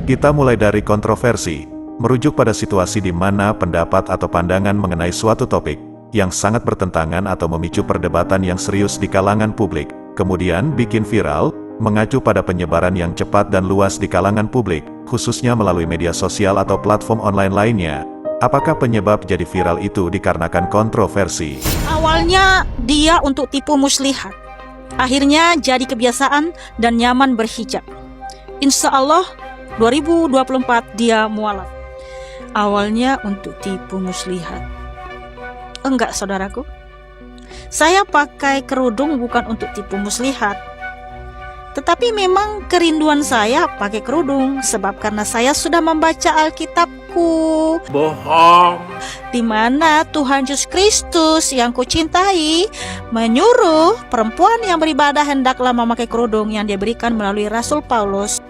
Kita mulai dari kontroversi, merujuk pada situasi di mana pendapat atau pandangan mengenai suatu topik yang sangat bertentangan atau memicu perdebatan yang serius di kalangan publik, kemudian bikin viral, mengacu pada penyebaran yang cepat dan luas di kalangan publik, khususnya melalui media sosial atau platform online lainnya. Apakah penyebab jadi viral itu dikarenakan kontroversi? Awalnya dia untuk tipu muslihat, akhirnya jadi kebiasaan dan nyaman berhijab. Insya Allah 2024 dia mualaf. Awalnya untuk tipu muslihat. Enggak, saudaraku. Saya pakai kerudung bukan untuk tipu muslihat. Tetapi memang kerinduan saya pakai kerudung sebab karena saya sudah membaca Alkitabku. Bohong. Di mana Tuhan Yesus Kristus yang kucintai menyuruh perempuan yang beribadah hendaklah memakai kerudung yang dia berikan melalui Rasul Paulus.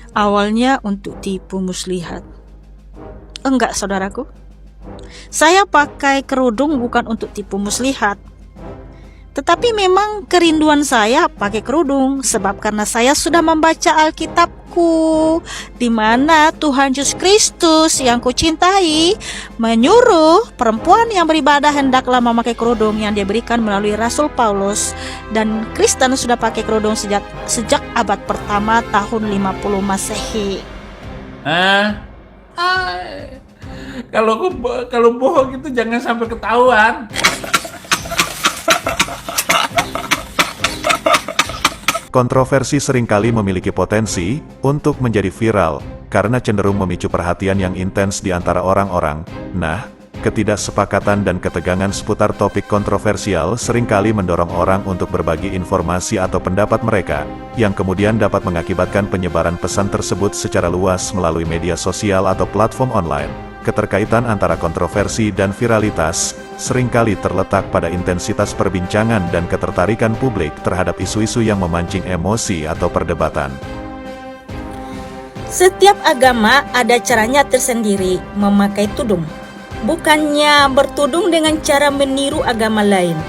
Awalnya untuk tipu muslihat. Enggak, saudaraku. Saya pakai kerudung bukan untuk tipu muslihat. Tetapi memang kerinduan saya pakai kerudung sebab karena saya sudah membaca Alkitabku, di mana Tuhan Yesus Kristus yang kucintai menyuruh perempuan yang beribadah hendaklah memakai kerudung yang dia berikan melalui Rasul Paulus, dan Kristen sudah pakai kerudung sejak abad pertama tahun 50 Masehi. Kalau bohong itu jangan sampai ketahuan. Kontroversi seringkali memiliki potensi untuk menjadi viral, karena cenderung memicu perhatian yang intens di antara orang-orang. Nah, ketidaksepakatan dan ketegangan seputar topik kontroversial seringkali mendorong orang untuk berbagi informasi atau pendapat mereka, yang kemudian dapat mengakibatkan penyebaran pesan tersebut secara luas melalui media sosial atau platform online. Keterkaitan antara kontroversi dan viralitas seringkali terletak pada intensitas perbincangan dan ketertarikan publik terhadap isu-isu yang memancing emosi atau perdebatan. Setiap agama ada caranya tersendiri memakai tudung. Bukannya bertudung dengan cara meniru agama lain.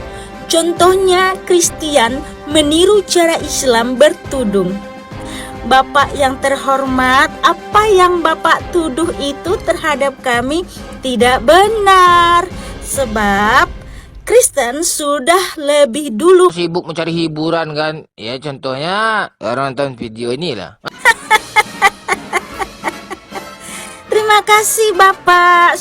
Contohnya Kristen meniru cara Islam bertudung. Bapak yang terhormat, apa yang Bapak tuduh itu terhadap kami tidak benar. Sebab Kristen sudah lebih dulu sibuk mencari hiburan kan. Ya contohnya orang nonton video inilah. Terima kasih Bapak.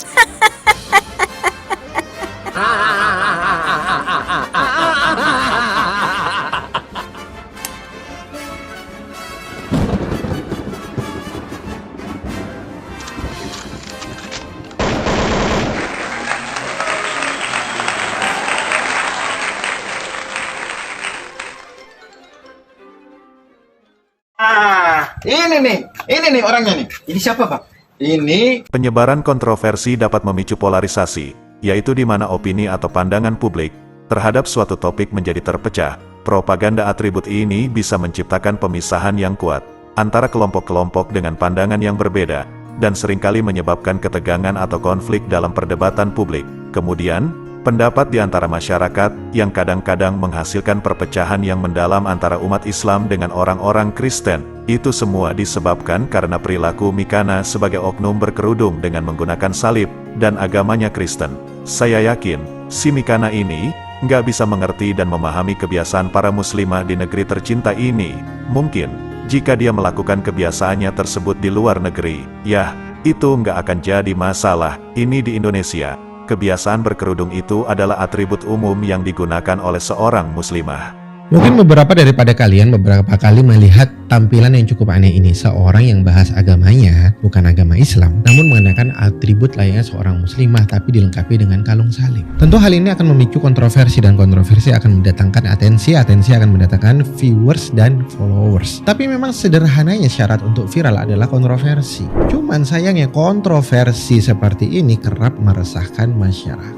Ini nih orangnya nih. Ini siapa, Pak? Ini Penyebaran kontroversi dapat memicu polarisasi, yaitu di mana opini atau pandangan publik terhadap suatu topik menjadi terpecah. Propaganda atribut ini bisa menciptakan pemisahan yang kuat antara kelompok-kelompok dengan pandangan yang berbeda, dan seringkali menyebabkan ketegangan atau konflik dalam perdebatan publik. Kemudian, pendapat di antara masyarakat yang kadang-kadang menghasilkan perpecahan yang mendalam antara umat Islam dengan orang-orang Kristen. Itu semua disebabkan karena perilaku Mikana sebagai oknum berkerudung dengan menggunakan salib dan agamanya Kristen. Saya yakin, si Mikana ini nggak bisa mengerti dan memahami kebiasaan para muslimah di negeri tercinta ini. Mungkin, jika dia melakukan kebiasaannya tersebut di luar negeri, ya, itu nggak akan jadi masalah. Ini di Indonesia. Kebiasaan berkerudung itu adalah atribut umum yang digunakan oleh seorang muslimah. Mungkin beberapa daripada kalian beberapa kali melihat tampilan yang cukup aneh ini. Seorang yang bahas agamanya, bukan agama Islam, namun mengenakan atribut layaknya seorang muslimah tapi dilengkapi dengan kalung salib. Tentu hal ini akan memicu kontroversi, dan kontroversi akan mendatangkan atensi akan mendatangkan viewers dan followers. Tapi memang sederhananya syarat untuk viral adalah kontroversi. Cuman sayangnya kontroversi seperti ini kerap meresahkan masyarakat.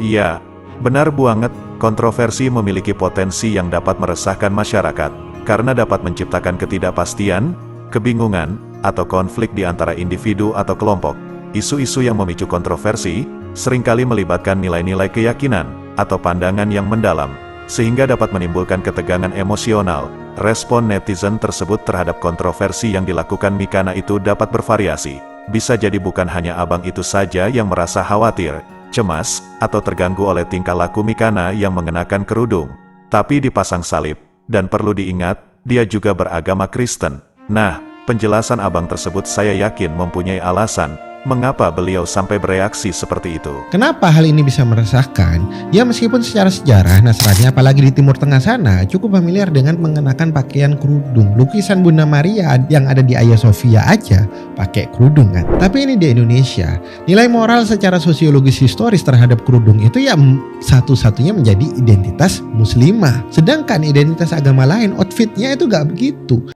Iya, benar banget. Kontroversi memiliki potensi yang dapat meresahkan masyarakat, karena dapat menciptakan ketidakpastian, kebingungan, atau konflik di antara individu atau kelompok. Isu-isu yang memicu kontroversi seringkali melibatkan nilai-nilai keyakinan atau pandangan yang mendalam. sehingga dapat menimbulkan ketegangan emosional. Respon netizen tersebut terhadap kontroversi yang dilakukan Mikana itu dapat bervariasi. Bisa jadi bukan hanya abang itu saja yang merasa khawatir, cemas, atau terganggu oleh tingkah laku Mikana yang mengenakan kerudung, tapi dipasang salib. Dan perlu diingat, dia juga beragama Kristen. Nah, penjelasan abang tersebut saya yakin mempunyai alasan mengapa beliau sampai bereaksi seperti itu. Kenapa hal ini bisa meresahkan? Ya meskipun secara sejarah Nasrani apalagi di Timur Tengah sana cukup familiar dengan mengenakan pakaian kerudung. Lukisan Bunda Maria yang ada di Hagia Sophia aja pakai kerudung kan. Tapi ini di Indonesia, nilai moral secara sosiologis historis terhadap kerudung itu ya satu-satunya menjadi identitas muslimah. Sedangkan identitas agama lain outfitnya itu gak begitu.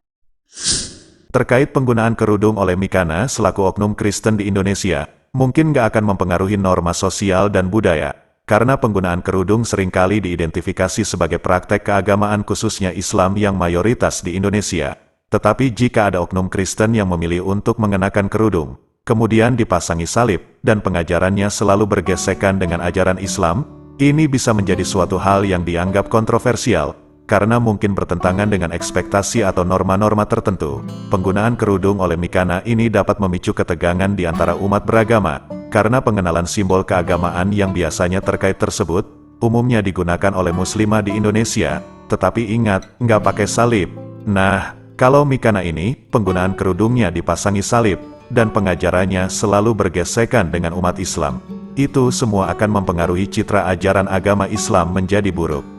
Terkait penggunaan kerudung oleh Mikana selaku oknum Kristen di Indonesia, mungkin gak akan mempengaruhi norma sosial dan budaya, karena penggunaan kerudung seringkali diidentifikasi sebagai praktek keagamaan khususnya Islam yang mayoritas di Indonesia. Tetapi jika ada oknum Kristen yang memilih untuk mengenakan kerudung, kemudian dipasangi salib, dan pengajarannya selalu bergesekan dengan ajaran Islam, ini bisa menjadi suatu hal yang dianggap kontroversial, karena mungkin bertentangan dengan ekspektasi atau norma-norma tertentu. Penggunaan kerudung oleh Mikana ini dapat memicu ketegangan di antara umat beragama, karena pengenalan simbol keagamaan yang biasanya terkait tersebut, umumnya digunakan oleh muslimah di Indonesia, tetapi ingat, nggak pakai salib. Nah, kalau Mikana ini, penggunaan kerudungnya dipasangi salib, dan pengajarannya selalu bergesekan dengan umat Islam, itu semua akan mempengaruhi citra ajaran agama Islam menjadi buruk.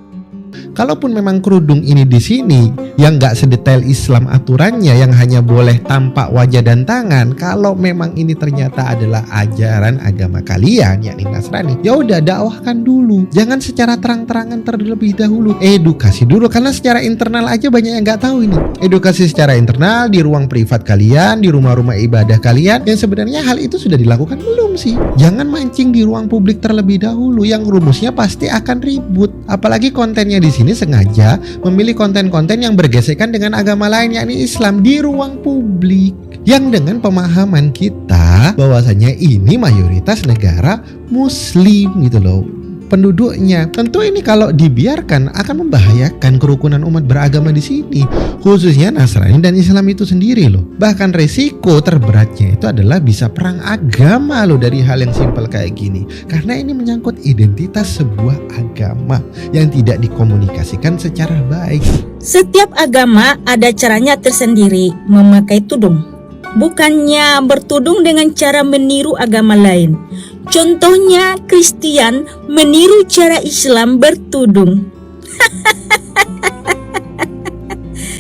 Kalaupun memang kerudung ini di sini yang nggak sedetail Islam aturannya, yang hanya boleh tampak wajah dan tangan, kalau memang ini ternyata adalah ajaran agama kalian yakni Nasrani, ya udah dakwahkan dulu, jangan secara terang-terangan terlebih dahulu, edukasi dulu, karena secara internal aja banyak yang nggak tahu ini. Edukasi secara internal di ruang privat kalian, di rumah-rumah ibadah kalian, yang sebenarnya hal itu sudah dilakukan belum sih? Jangan mancing di ruang publik terlebih dahulu, yang rumusnya pasti akan ribut, apalagi kontennya di sini sengaja memilih konten-konten yang bergesekan dengan agama lain yakni Islam di ruang publik, yang dengan pemahaman kita bahwasanya ini mayoritas negara muslim gitu loh penduduknya. Tentu ini kalau dibiarkan akan membahayakan kerukunan umat beragama di sini, khususnya Nasrani dan Islam itu sendiri loh. Bahkan resiko terberatnya itu adalah bisa perang agama loh dari hal yang simpel kayak gini, karena ini menyangkut identitas sebuah agama yang tidak dikomunikasikan secara baik. Setiap agama ada caranya tersendiri memakai tudung. Bukannya bertudung dengan cara meniru agama lain. Contohnya Kristen meniru cara Islam bertudung.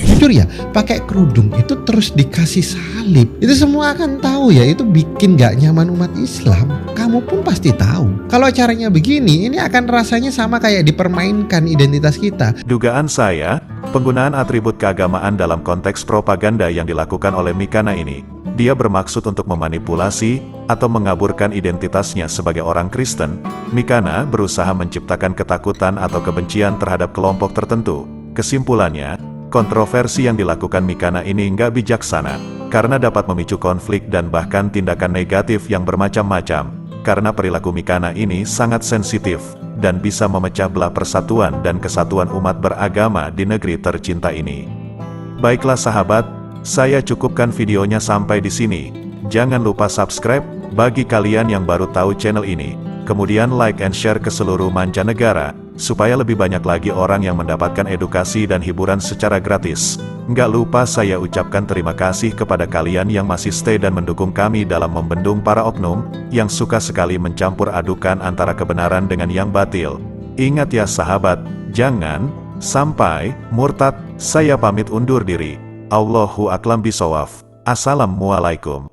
Jujur ya, pakai kerudung itu terus dikasih salib, itu semua akan tahu ya, itu bikin gak nyaman umat Islam. Kamu pun pasti tahu. Kalau caranya begini, ini akan rasanya sama kayak dipermainkan identitas kita. Dugaan saya, penggunaan atribut keagamaan dalam konteks propaganda yang dilakukan oleh Mikana ini, dia bermaksud untuk memanipulasi atau mengaburkan identitasnya sebagai orang Kristen. Mikana berusaha menciptakan ketakutan atau kebencian terhadap kelompok tertentu. Kesimpulannya, kontroversi yang dilakukan Mikana ini nggak bijaksana, karena dapat memicu konflik dan bahkan tindakan negatif yang bermacam-macam, karena perilaku Mikana ini sangat sensitif, dan bisa memecah belah persatuan dan kesatuan umat beragama di negeri tercinta ini. Baiklah sahabat, saya cukupkan videonya sampai di sini. Jangan lupa subscribe bagi kalian yang baru tahu channel ini. Kemudian like and share ke seluruh mancanegara, supaya lebih banyak lagi orang yang mendapatkan edukasi dan hiburan secara gratis. Nggak lupa saya ucapkan terima kasih kepada kalian yang masih stay dan mendukung kami dalam membendung para oknum, yang suka sekali mencampur adukan antara kebenaran dengan yang batil. Ingat ya sahabat, jangan sampai murtad. Saya pamit undur diri. Allahu a'lam bishawab. Assalamualaikum.